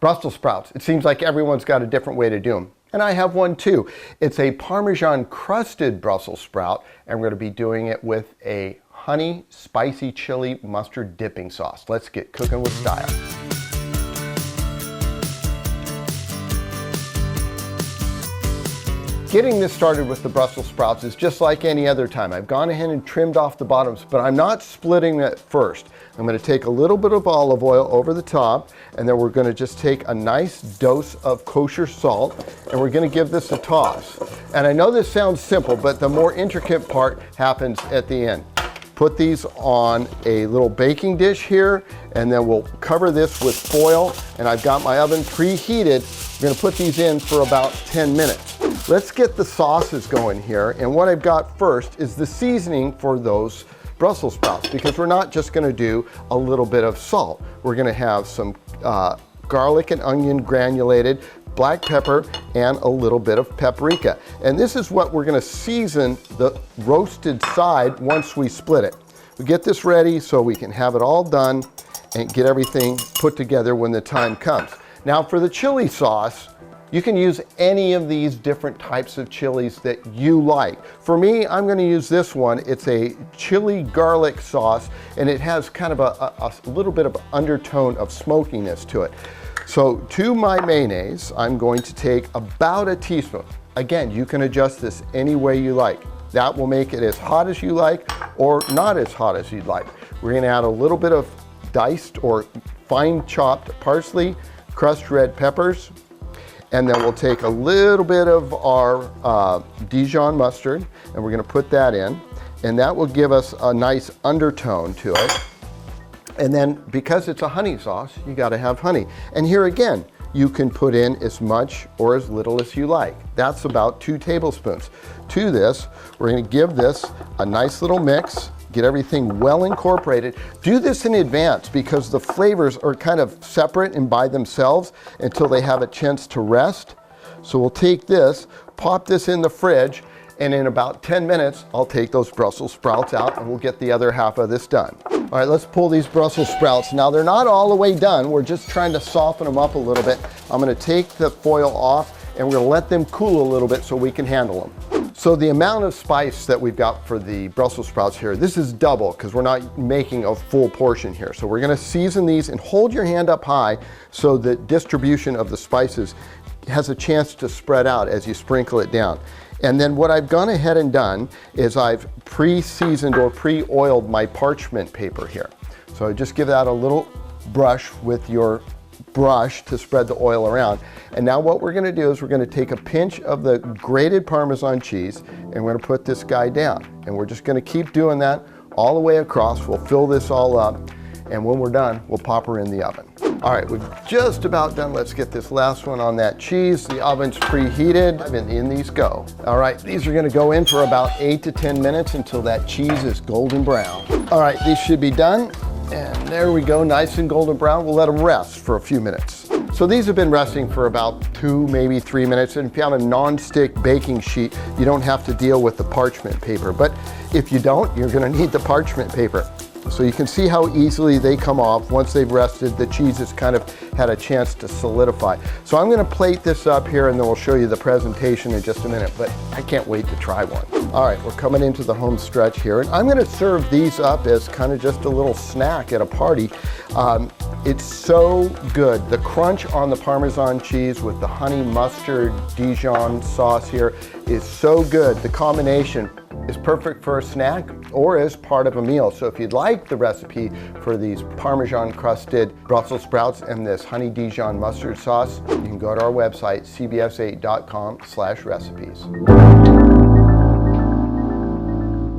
Brussels sprouts. It seems like everyone's got a different way to do them. And I have one too. It's a Parmesan-Crusted Brussels sprout, and we're going to be doing it with a honey spicy chili mustard dipping sauce. Let's get cooking with style. Getting this started with the Brussels sprouts is just like any other time. I've gone ahead and trimmed off the bottoms, but I'm not splitting it first. I'm going to take a little bit of olive oil over the top, and then we're going to just take a nice dose of kosher salt, and we're going to give this a toss. And I know this sounds simple, but the more intricate part happens at the end. Put these on a little baking dish here, and then we'll cover this with foil, and I've got my oven preheated. We're going to put these in for about 10 minutes. Let's get the sauces going here, and what I've got first is the seasoning for those Brussels sprouts, because we're not just going to do a little bit of salt. We're going to have some garlic and onion granulated, black pepper, and a little bit of paprika. And this is what we're going to season the roasted side once we split it. We get this ready so we can have it all done and get everything put together when the time comes. Now for the chili sauce, you can use any of these different types of chilies that you like. For me, I'm going to use this one. It's a chili garlic sauce, and it has kind of a little bit of undertone of smokiness to it. So to my mayonnaise, I'm going to take about a teaspoon. Again, you can adjust this any way you like. That will make it as hot as you like or not as hot as you'd like. We're going to add a little bit of diced or fine chopped parsley, crushed red peppers, and then we'll take a little bit of our Dijon mustard, and we're going to put that in, and that will give us a nice undertone to it. And then because it's a honey sauce, you got to have honey. And here again, you can put in as much or as little as you like. That's about 2 tablespoons. To this, we're going to give this a nice little mix, get everything well incorporated. Do this in advance because the flavors are kind of separate and by themselves until they have a chance to rest. So we'll take this, pop this in the fridge, and in about 10 minutes, I'll take those Brussels sprouts out and we'll get the other half of this done. All right, let's pull these Brussels sprouts. Now they're not all the way done. We're just trying to soften them up a little bit. I'm gonna take the foil off and we're gonna let them cool a little bit so we can handle them. So the amount of spice that we've got for the Brussels sprouts here, this is double because we're not making a full portion here. So we're gonna season these and hold your hand up high so the distribution of the spices has a chance to spread out as you sprinkle it down. And then what I've gone ahead and done is I've pre-seasoned or pre-oiled my parchment paper here. So just give that a little brush with your brush to spread the oil around. And now what we're going to do is we're going to take a pinch of the grated Parmesan cheese and we're going to put this guy down. And we're just going to keep doing that all the way across. We'll fill this all up. And when we're done, we'll pop her in the oven. All right, we're just about done. Let's get this last one on that cheese. The oven's preheated, and in these go. All right, these are gonna go in for about 8 to 10 minutes until that cheese is golden brown. All right, these should be done. And there we go, nice and golden brown. We'll let them rest for a few minutes. So these have been resting for about 2, maybe 3 minutes. And if you have a non-stick baking sheet, you don't have to deal with the parchment paper. But if you don't, you're gonna need the parchment paper. So you can see how easily they come off once they've rested. The cheese has kind of had a chance to solidify. So I'm gonna plate this up here and then we'll show you the presentation in just a minute, but I can't wait to try one. All right, we're coming into the home stretch here, and I'm gonna serve these up as kind of just a little snack at a party. It's so good. The crunch on the Parmesan cheese with the honey mustard Dijon sauce here is so good. The combination is perfect for a snack or as part of a meal. So if you'd like the recipe for these Parmesan-Crusted Brussels sprouts and this honey Dijon mustard sauce, you can go to our website, cbs8.com/recipes.